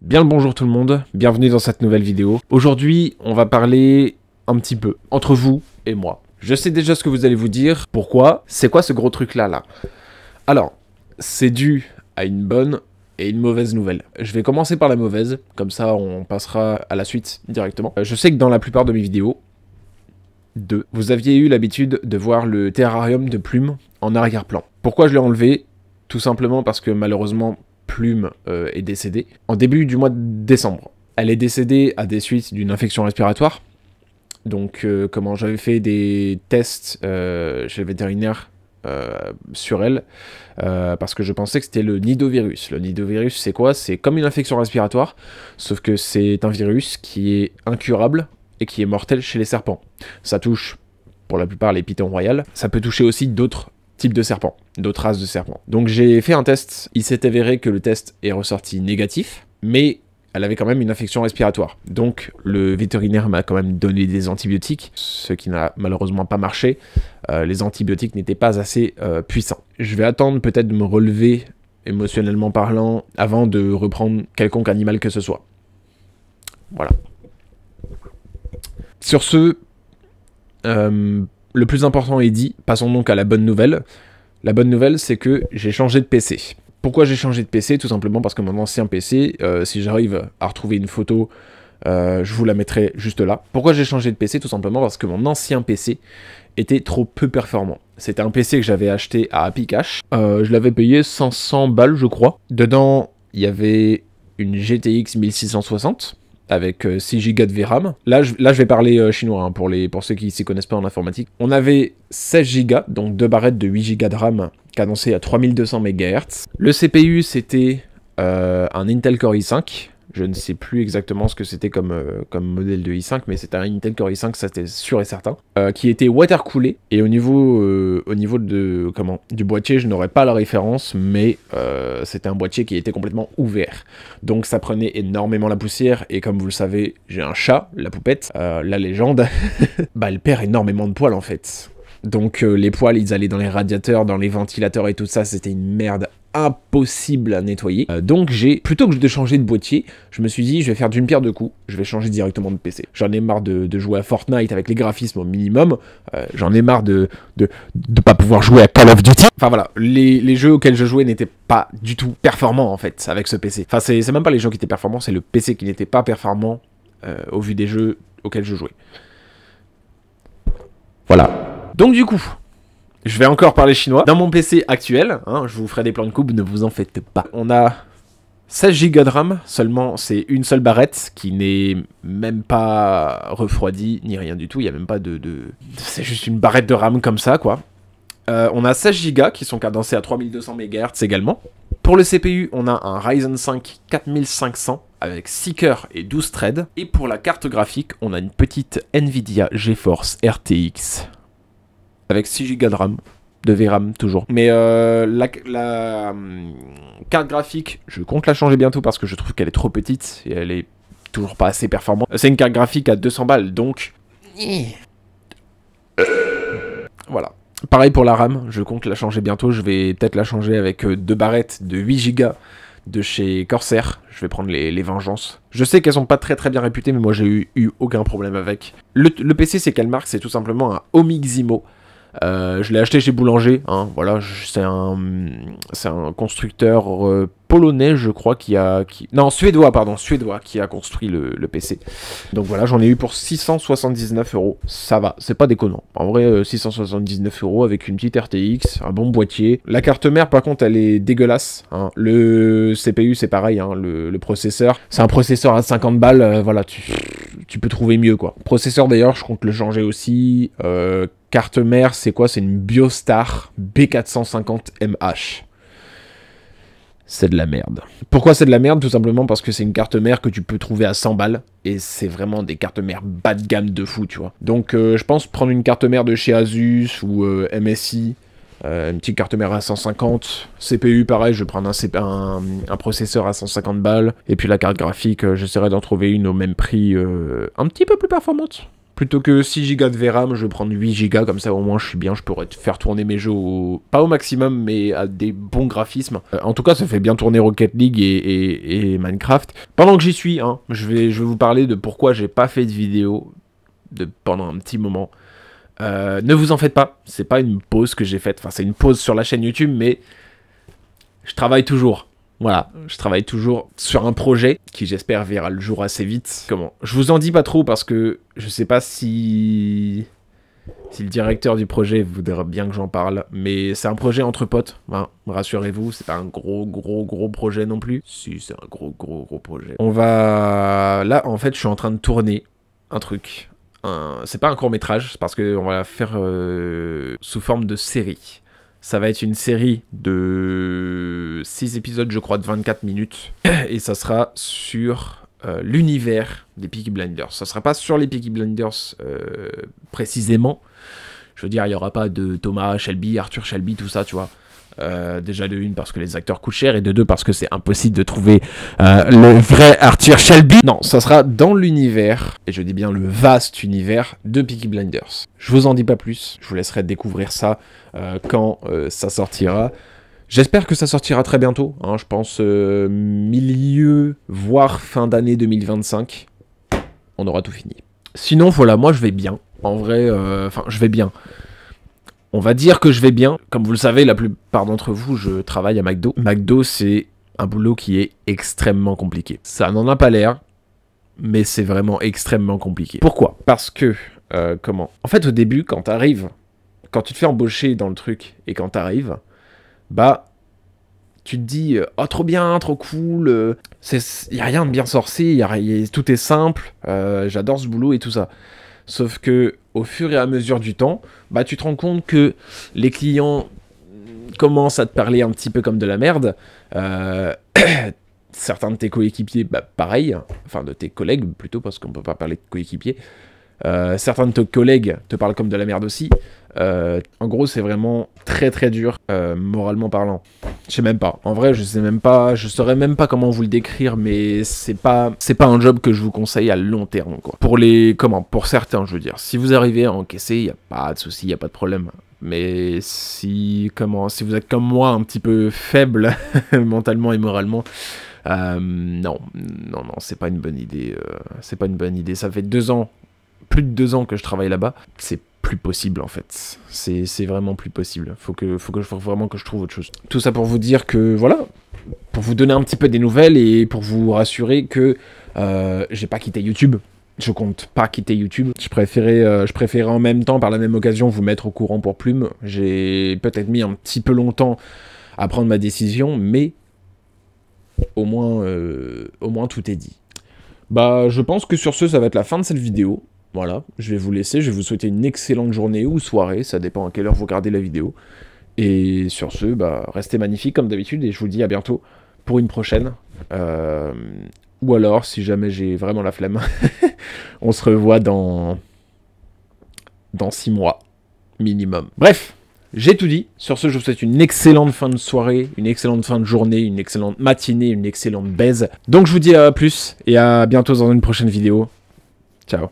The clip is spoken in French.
Bien le bonjour tout le monde, bienvenue dans cette nouvelle vidéo. Aujourd'hui, on va parler un petit peu entre vous et moi. Je sais déjà ce que vous allez vous dire. Pourquoi? C'est quoi ce gros truc là? Alors, c'est dû à une bonne et une mauvaise nouvelle. Je vais commencer par la mauvaise, comme ça on passera à la suite directement. Je sais que dans la plupart de mes vidéos, vous aviez eu l'habitude de voir le terrarium de Plume en arrière-plan. Pourquoi je l'ai enlevé? Tout simplement parce que malheureusement, Plume est décédée en début du mois de décembre. Elle est décédée à des suites d'une infection respiratoire. Donc, comment j'avais fait des tests chez le vétérinaire sur elle, parce que je pensais que c'était le nidovirus. Le nidovirus, c'est quoi? C'est comme une infection respiratoire, sauf que c'est un virus qui est incurable et qui est mortel chez les serpents. Ça touche, pour la plupart, les pitons royales. Ça peut toucher aussi d'autres types de serpents, d'autres races de serpents. Donc j'ai fait un test, il s'est avéré que le test est ressorti négatif, mais elle avait quand même une infection respiratoire. Donc le vétérinaire m'a quand même donné des antibiotiques, ce qui n'a malheureusement pas marché. Les antibiotiques n'étaient pas assez puissants. Je vais attendre peut-être de me relever, émotionnellement parlant, avant de reprendre quelconque animal que ce soit. Voilà. Sur ce, le plus important est dit, passons donc à la bonne nouvelle. La bonne nouvelle, c'est que j'ai changé de PC. Pourquoi j'ai changé de PC? Tout simplement parce que mon ancien PC, si j'arrive à retrouver une photo, je vous la mettrai juste là. Pourquoi j'ai changé de PC? Tout simplement parce que mon ancien PC était trop peu performant. C'était un PC que j'avais acheté à Happy Cash. Je l'avais payé 500 balles, je crois. Dedans, il y avait une GTX 1660. Avec 6 Go de VRAM. Là, je vais parler chinois, hein, pour ceux qui s'y connaissent pas en informatique. On avait 16 Go, donc 2 barrettes de 8 Go de RAM, cadencées à 3200 MHz. Le CPU, c'était un Intel Core i5. Je ne sais plus exactement ce que c'était comme modèle de i5, mais c'était un Intel Core i5, ça c'était sûr et certain, qui était water-coolé. Et au niveau du boîtier, je n'aurais pas la référence, mais c'était un boîtier qui était complètement ouvert. Donc ça prenait énormément la poussière, et comme vous le savez, j'ai un chat, la poupette, la légende, bah elle perd énormément de poils en fait. Donc les poils, ils allaient dans les radiateurs, dans les ventilateurs et tout ça, c'était une merde impossible à nettoyer. Donc plutôt que de changer de boîtier, je me suis dit, je vais faire d'une pierre deux coups, je vais changer directement de PC. J'en ai marre de jouer à Fortnite avec les graphismes au minimum, j'en ai marre de pas pouvoir jouer à Call of Duty. Enfin voilà, les jeux auxquels je jouais n'étaient pas du tout performants en fait, avec ce PC. Enfin c'est même pas les jeux qui étaient performants, c'est le PC qui n'était pas performant au vu des jeux auxquels je jouais. Voilà. Donc du coup, je vais encore parler chinois. Dans mon PC actuel, hein, je vous ferai des plans de coupe, ne vous en faites pas. On a 16 Go de RAM, seulement c'est une seule barrette qui n'est même pas refroidie, ni rien du tout. Il n'y a même pas c'est juste une barrette de RAM comme ça, quoi. On a 16 Go qui sont cadencés à 3200 MHz également. Pour le CPU, on a un Ryzen 5 4500 avec 6 cœurs et 12 threads. Et pour la carte graphique, on a une petite Nvidia GeForce RTX avec 6 Go de RAM, de VRAM toujours. Mais la carte graphique, je compte la changer bientôt parce que je trouve qu'elle est trop petite et elle est toujours pas assez performante. C'est une carte graphique à 200 balles, donc... Voilà. Pareil pour la RAM, je compte la changer bientôt. Je vais peut-être la changer avec 2 barrettes de 8 Go de chez Corsair. Je vais prendre les Vengeances. Je sais qu'elles sont pas très bien réputées, mais moi j'ai eu aucun problème avec. Le PC, c'est quelle marque? C'est tout simplement un Omiximo. Je l'ai acheté chez Boulanger, hein, voilà, c'est un constructeur polonais, je crois, non, suédois, qui a construit le PC. Donc voilà, j'en ai eu pour 679 €, ça va, c'est pas déconnant. En vrai, 679 € avec une petite RTX, un bon boîtier. La carte mère, par contre, elle est dégueulasse, hein. Le CPU, c'est pareil, hein, le processeur, c'est un processeur à 50 balles, voilà, tu peux trouver mieux, quoi. Processeur, d'ailleurs, je compte le changer aussi. Carte mère, c'est quoi? C'est une Biostar B450MH. C'est de la merde. Pourquoi c'est de la merde? Tout simplement parce que c'est une carte mère que tu peux trouver à 100 balles. Et c'est vraiment des cartes mères bas de gamme de fou, tu vois. Donc je pense prendre une carte mère de chez Asus ou MSI. Une petite carte mère à 150. CPU, pareil, je vais prendre un processeur à 150 balles. Et puis la carte graphique, j'essaierai d'en trouver une au même prix, un petit peu plus performante. Plutôt que 6 Go de VRAM, je vais prendre 8 Go, comme ça au moins je suis bien, je pourrais faire tourner mes jeux pas au maximum, mais à des bons graphismes. En tout cas, ça fait bien tourner Rocket League et Minecraft. Pendant que j'y suis, hein, je vais vous parler de pourquoi j'ai pas fait de vidéo pendant un petit moment. Ne vous en faites pas, c'est pas une pause que j'ai faite, enfin c'est une pause sur la chaîne YouTube, mais je travaille toujours. Voilà, je travaille toujours sur un projet qui j'espère verra le jour assez vite. Je vous en dis pas trop parce que je sais pas si le directeur du projet voudra bien que j'en parle, mais c'est un projet entre potes, hein, rassurez-vous, c'est pas un gros projet non plus. Si, c'est un gros projet. Là, en fait, je suis en train de tourner un truc. C'est pas un court-métrage, c'est parce qu'on va la faire sous forme de série. Ça va être une série de 6 épisodes, je crois, de 24 minutes. Et ça sera sur l'univers des Peaky Blinders. Ça sera pas sur les Peaky Blinders précisément. Je veux dire, il n'y aura pas de Thomas Shelby, Arthur Shelby, tout ça, tu vois. Déjà de une parce que les acteurs coûtent cher et de deux parce que c'est impossible de trouver le vrai Arthur Shelby. Non, ça sera dans l'univers, et je dis bien le vaste univers de Peaky Blinders. Je vous en dis pas plus, je vous laisserai découvrir ça quand ça sortira. J'espère que ça sortira très bientôt, hein, je pense milieu, voire fin d'année 2025. On aura tout fini. Sinon, voilà, moi je vais bien. En vrai, je vais bien. On va dire que je vais bien. Comme vous le savez, la plupart d'entre vous, je travaille à McDo. McDo, c'est un boulot qui est extrêmement compliqué. Ça n'en a pas l'air, mais c'est vraiment extrêmement compliqué. Pourquoi? Parce que, En fait, au début, quand tu te fais embaucher dans le truc, et quand t'arrives, bah, tu te dis, oh, trop bien, trop cool, y a rien de bien sorcier, tout est simple, j'adore ce boulot et tout ça. Sauf que, au fur et à mesure du temps, bah, tu te rends compte que les clients commencent à te parler un petit peu comme de la merde. Certains de tes coéquipiers, bah, pareil, enfin de tes collègues plutôt, parce qu'on peut pas parler de coéquipiers. Certains de tes collègues te parlent comme de la merde aussi. En gros, c'est vraiment très dur, moralement parlant. Je sais même pas. En vrai, je saurais même pas comment vous le décrire, mais c'est pas un job que je vous conseille à long terme, quoi. Pour certains, je veux dire. Si vous arrivez à encaisser, y a pas de souci, y a pas de problème. Mais si vous êtes comme moi, un petit peu faible, mentalement et moralement, non, c'est pas une bonne idée. C'est pas une bonne idée. Ça fait plus de 2 ans que je travaille là-bas. C'est plus possible en fait. C'est vraiment plus possible. Faut vraiment que je trouve autre chose. Tout ça pour vous dire que voilà, pour vous donner un petit peu des nouvelles et pour vous rassurer que j'ai pas quitté YouTube. Je compte pas quitter YouTube. Je préférais en même temps, par la même occasion, vous mettre au courant pour Plume. J'ai peut-être mis un petit peu longtemps à prendre ma décision, mais au moins tout est dit. Bah, je pense que sur ce, ça va être la fin de cette vidéo. Voilà, je vais vous laisser, je vais vous souhaiter une excellente journée ou soirée, ça dépend à quelle heure vous regardez la vidéo. Et sur ce, bah, restez magnifiques comme d'habitude, et je vous dis à bientôt pour une prochaine. Ou alors, si jamais j'ai vraiment la flemme, on se revoit dans 6 mois, minimum. Bref, j'ai tout dit. Sur ce, je vous souhaite une excellente fin de soirée, une excellente fin de journée, une excellente matinée, une excellente baise. Donc je vous dis à plus, et à bientôt dans une prochaine vidéo. Ciao.